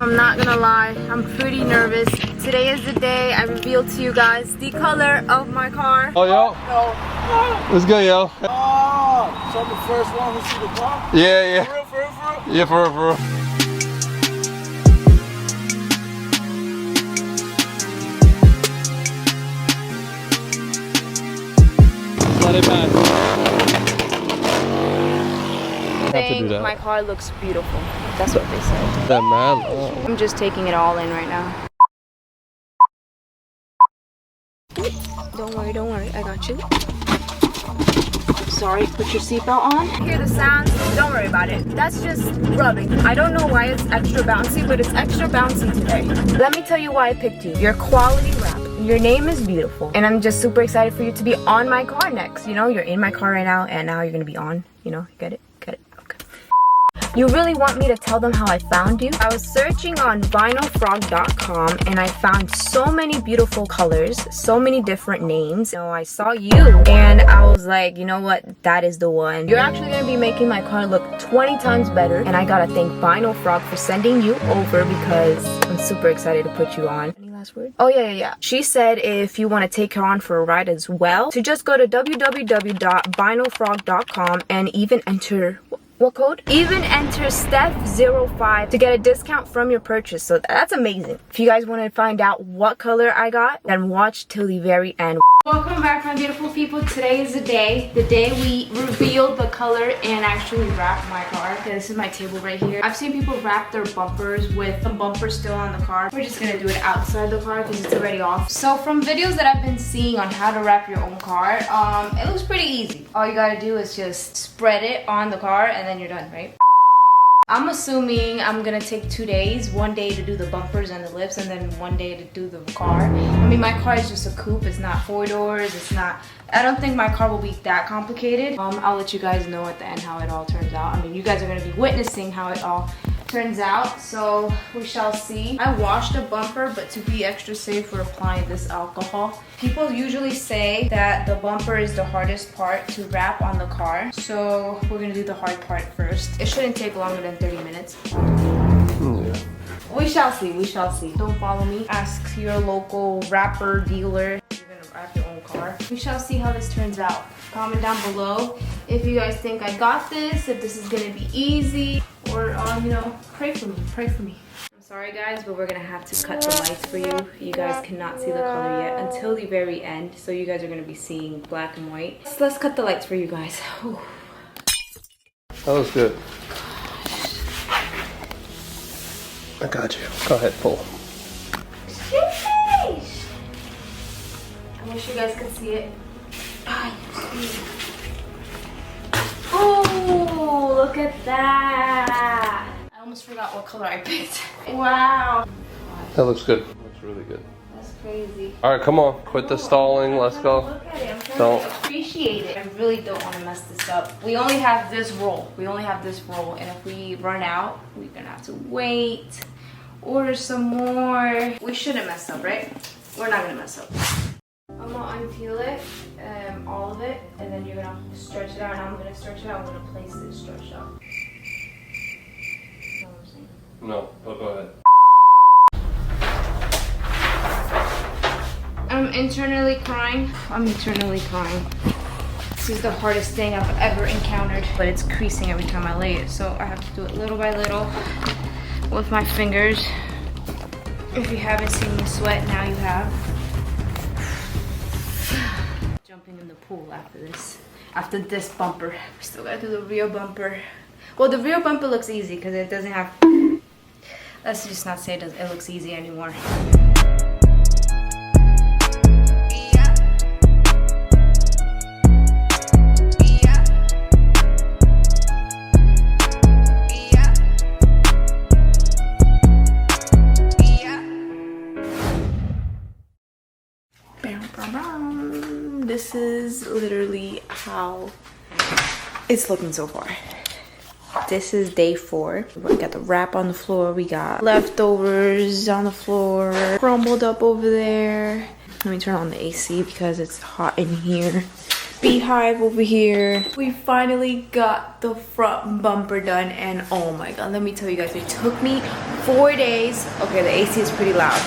I'm not gonna lie, I'm pretty nervous. Today is the day I reveal to you guys the color of my car. Oh, yo. Let's go, yo. Oh, so I'm the first one who see the car? Yeah, yeah. For real, for real, for real? Yeah, for real, for real. Let it pass. My car looks beautiful. That's what they said. That man. Oh. I'm just taking it all in right now. Don't worry, I got you. Sorry, put your seatbelt on. Hear the sounds? Don't worry about it. That's just rubbing. I don't know why it's extra bouncy, but it's extra bouncy today. Let me tell you why I picked you. Your quality wrap. Your name is beautiful. And I'm just super excited for you to be on my car next. You know, you're in my car right now, and now you're gonna be on. You know, get it? Get it? Okay. You really want me to tell them how I found you? I was searching on vinylwrap.com and I found so many beautiful colors, so many different names. So I saw you and I was like, you know what? That is the one. You're actually going to be making my car look 20 times better. And I got to thank vinylwrap for sending you over because I'm super excited to put you on. Any last word? Oh, yeah. She said if you want to take her on for a ride as well, to just go to www.vinylwrap.com and even enter... What code? Even enter Steph05 to get a discount from your purchase. So that's amazing. If you guys want to find out what color I got, then watch till the very end. Welcome back, my beautiful people. Today is the day we revealed the color and actually wrapped my car. Okay, this is my table right here. I've seen people wrap their bumpers with some bumpers still on the car. We're just gonna do it outside the car because it's already off. So from videos that I've been seeing on how to wrap your own car, it looks pretty easy. All you gotta do is just spread it on the car and then you're done, right? I'm assuming I'm gonna take 2 days, 1 day to do the bumpers and the lips and then 1 day to do the car. I mean, my car is just a coupe, it's not 4 doors, it's not, I don't think my car will be that complicated. I'll let you guys know at the end how it all turns out. I mean, you guys are gonna be witnessing how it all turns out, so we shall see. I washed a bumper, but to be extra safe, we're applying this alcohol. People usually say that the bumper is the hardest part to wrap on the car, so we're gonna do the hard part first. It shouldn't take longer than 30 minutes. Yeah. We shall see, we shall see. Don't follow me. Ask your local wrapper dealer if you're gonna wrap your own car. We shall see how this turns out. Comment down below if you guys think I got this, if this is gonna be easy, or you know, pray for me. I'm sorry guys, but we're gonna have to cut the lights for you. You guys cannot see the color yet until the very end, so you guys are gonna be seeing black and white. So let's cut the lights for you guys. Whew. That was good. I got you. Go ahead, pull. Sheesh. I wish you guys could see it. Oh, look at that. I almost forgot what color I picked. Wow. That looks good. Looks really good. That's crazy. All right, come on. Quit the stalling. Let's go. Look at it. I'm trying to appreciate it. I really don't want to mess this up. We only have this roll. And if we run out, we're going to have to wait, order some more. We shouldn't mess up, right? We're not going to mess up. I'm gonna unpeel it, all of it, and then you're gonna stretch it out. And I'm gonna stretch it out. I'm gonna place it stretched out. You know what I'm saying? No, but go ahead. I'm internally crying. This is the hardest thing I've ever encountered, but it's creasing every time I lay it, so I have to do it little by little with my fingers. If you haven't seen me sweat, now you have. Jumping in the pool after this bumper. We still gotta do the rear bumper. Well, the rear bumper looks easy because it doesn't have, let's just not say it looks easy anymore. This is literally how it's looking so far. This is day 4. We got the wrap on the floor. We got leftovers on the floor. Crumbled up over there. Let me turn on the AC because it's hot in here. Beehive over here. We finally got the front bumper done, and oh my god, let me tell you guys, it took me 4 days. Okay, the AC is pretty loud.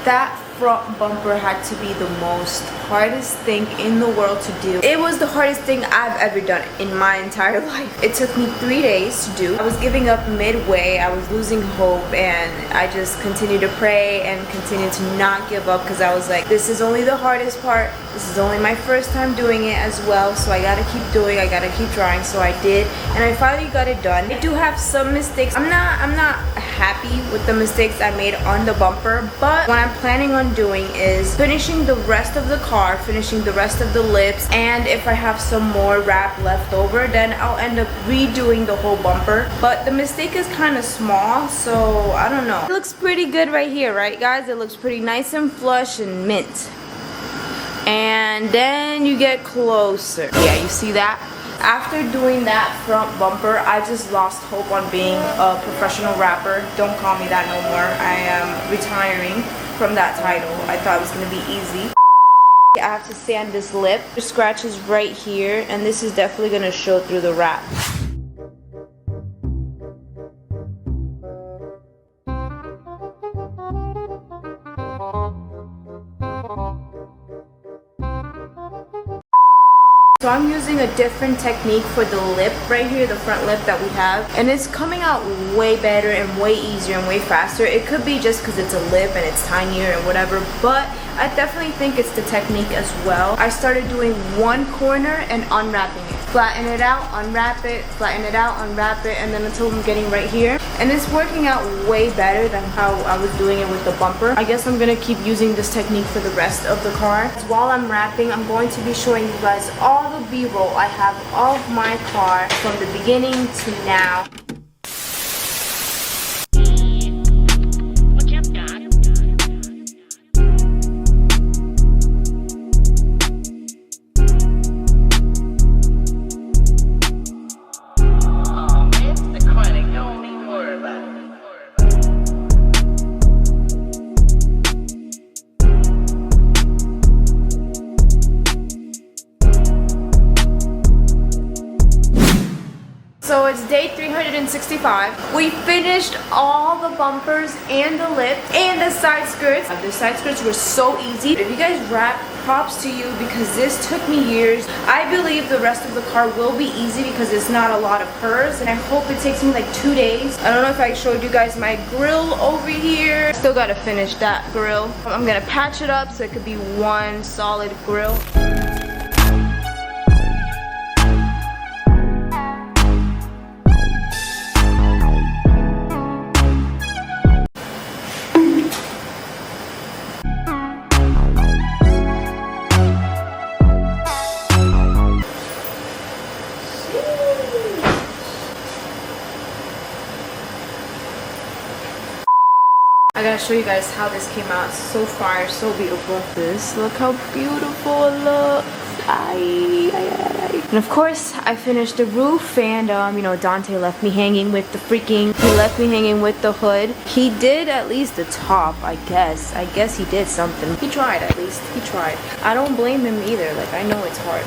That front bumper had to be the most hardest thing in the world to do. It was the hardest thing I've ever done in my entire life. It took me 3 days to do. I was giving up midway. I was losing hope, and I just continued to pray and continued to not give up, because I was like, this is only the hardest part. This is only my first time doing it as well, so I gotta keep doing, I gotta keep trying. So I did, and I finally got it done. I do have some mistakes. I'm not happy with the mistakes I made on the bumper, but what I'm planning on doing is finishing the rest of the car, finishing the rest of the lips, and if I have some more wrap left over, then I'll end up redoing the whole bumper. But the mistake is kind of small, so I don't know. It looks pretty good right here, right guys? It looks pretty nice and flush and mint. And then you get closer. Yeah, you see that? After doing that front bumper, I just lost hope on being a professional rapper. Don't call me that no more. I am retiring from that title. I thought it was gonna be easy. I have to sand this lip. The scratch is right here, and this is definitely gonna show through the wrap. So I'm using a different technique for the lip right here, the front lip that we have, and it's coming out way better and way easier and way faster. It could be just because it's a lip and it's tinier and whatever, but I definitely think it's the technique as well. I started doing one corner and unwrapping it. Flatten it out, unwrap it, flatten it out, unwrap it, and then until I'm getting right here. And it's working out way better than how I was doing it with the bumper. I guess I'm gonna keep using this technique for the rest of the car. While I'm wrapping, I'm going to be showing you guys all the B-roll I have of my car from the beginning to now. So it's day 365. We finished all the bumpers and the lip and the side skirts. The side skirts were so easy. If you guys wrap, props to you, because this took me years. I believe the rest of the car will be easy because it's not a lot of curves, and I hope it takes me like 2 days. I don't know if I showed you guys my grill over here. Still gotta finish that grill. I'm gonna patch it up so it could be one solid grill. I gotta show you guys how this came out. So far, so beautiful. Look how beautiful it looks. And of course, I finished the roof, and you know, Dante left me hanging with the he left me hanging with the hood. He did at least the top, I guess. I guess he did something. He tried, at least. He tried. I don't blame him either. Like, I know it's hard.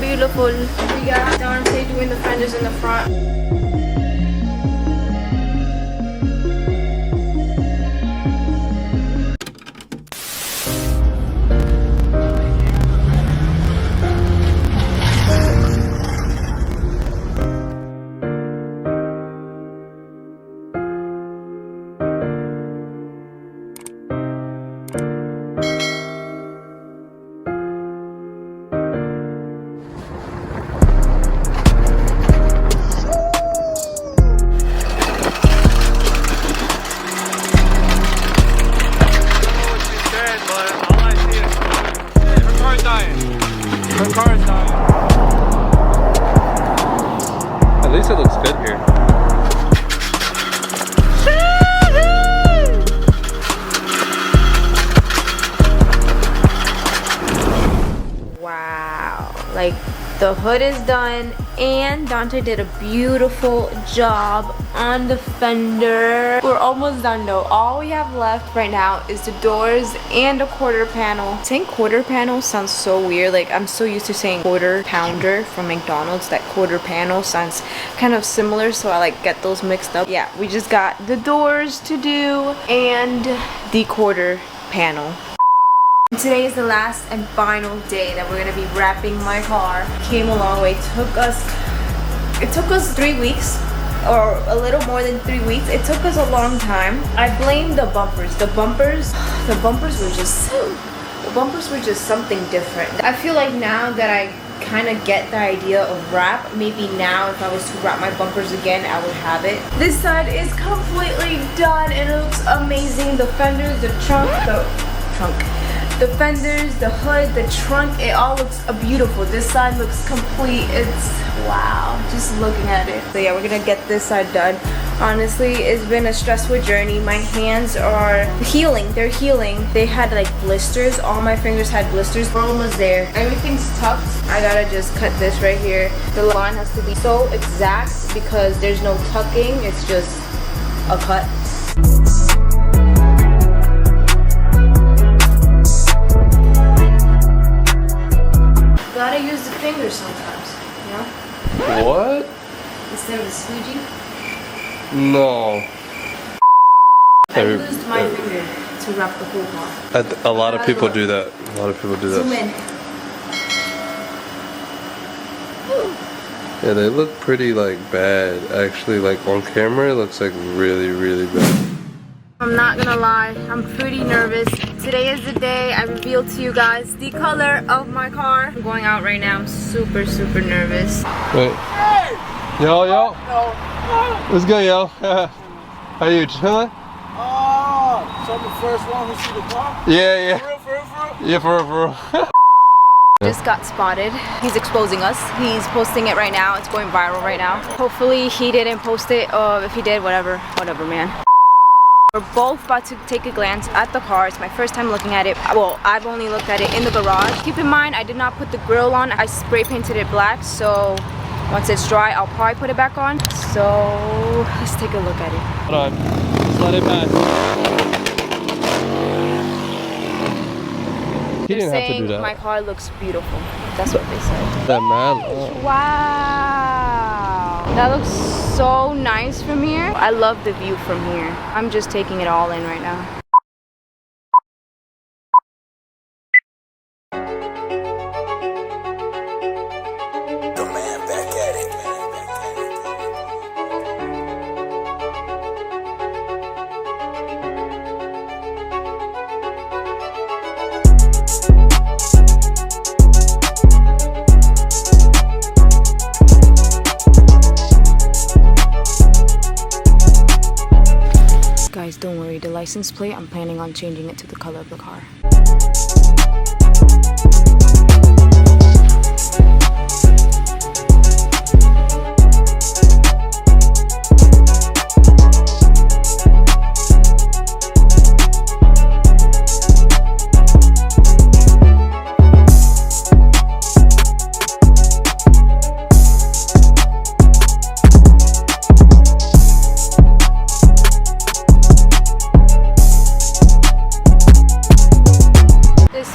Beautiful. We got Dante doing the fenders in the front. The hood is done, and Dante did a beautiful job on the fender. We're almost done though. All we have left right now is the doors and a quarter panel. Saying quarter panel sounds so weird. Like, I'm so used to saying quarter pounder from McDonald's. That quarter panel sounds kind of similar, so I like get those mixed up. Yeah, we just got the doors to do and the quarter panel. Today is the last and final day that we're gonna be wrapping my car. Came a long way. It took us 3 weeks, or a little more than 3 weeks. It took us a long time. I blame the bumpers. The bumpers were just something different. I feel like now that I kind of get the idea of wrap, maybe now if I was to wrap my bumpers again, I would have it. This side is completely done and it looks amazing. The fenders, the fenders, the hood, the trunk, it all looks beautiful. This side looks complete. It's wow, just looking at it. So yeah, we're gonna get this side done. Honestly, it's been a stressful journey. My hands are healing. They're healing. They had like blisters. All my fingers had blisters. We're almost there. Everything's tucked. I gotta just cut this right here. The line has to be so exact because there's no tucking. It's just a cut. Gotta use the fingers sometimes, you know? What? Instead of the squeegee. No. I used my finger to wrap the whole car. A lot of people do that. A lot of people do Zoom that. in. Yeah, they look pretty like bad. Actually, like on camera, it looks like really, really bad. I'm not gonna lie, I'm pretty nervous. Today is the day I revealed to you guys the color of my car. I'm going out right now. I'm super, super nervous. Wait. Yo, yo. Let's go, yo. How you chilling? So I'm the first one who see the car? Yeah, yeah. For real? Yeah, for real. Just got spotted. He's exposing us. He's posting it right now. It's going viral right now. Hopefully he didn't post it. If he did, whatever, man. We're both about to take a glance at the car. It's my first time looking at it. Well, I've only looked at it in the garage. Keep in mind, I did not put the grille on. I spray painted it black, so once it's dry, I'll probably put it back on. So let's take a look at it. Hold on. Just let it pass. He didn't have to do that. My car looks beautiful. That's what they said. That man. Oh. Wow. That looks so nice from here. I love the view from here. I'm just taking it all in right now. Guys, don't worry, the license plate, I'm planning on changing it to the color of the car.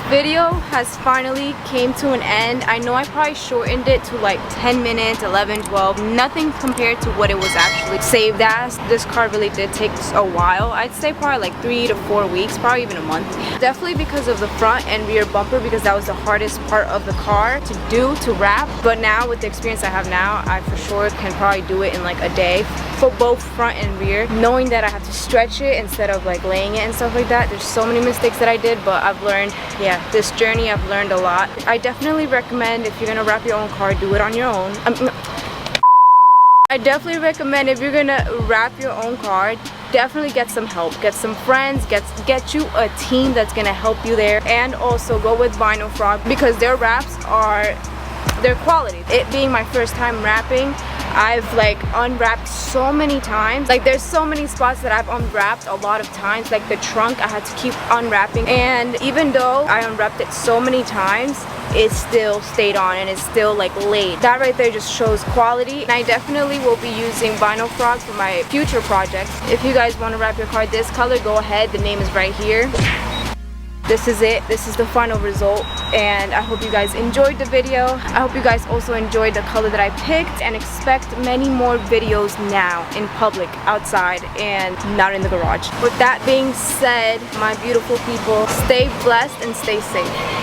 Video has finally came to an end. I know I probably shortened it to like 10 minutes, 11, 12. Nothing compared to what it was actually saved as. This car really did take a while. I'd say probably like 3 to 4 weeks, probably even a month. Definitely because of the front and rear bumper, because that was the hardest part of the car to do, to wrap. But now with the experience I have now, I for sure can probably do it in like a day for both front and rear. Knowing that I have to stretch it instead of like laying it and stuff like that. There's so many mistakes that I did, but I've learned, yeah, this journey I've learned a lot. I definitely recommend if you're gonna wrap your own car, do it on your own. I definitely recommend if you're gonna wrap your own car, definitely get some help, get some friends, get you a team that's gonna help you there, and also go with Vinyl Frog because their wraps are, they're quality. It being my first time wrapping, I've like unwrapped so many times. Like there's so many spots that I've unwrapped a lot of times. Like the trunk, I had to keep unwrapping, and even though I unwrapped it so many times, it still stayed on and it's still like laid. That right there just shows quality. And I definitely will be using vinyl frogs for my future projects. If you guys want to wrap your card this color, go ahead. The name is right here. This is it. This is the final result, and I hope you guys enjoyed the video. I hope you guys also enjoyed the color that I picked, and expect many more videos now in public, outside, and not in the garage. With that being said, my beautiful people, stay blessed and stay safe.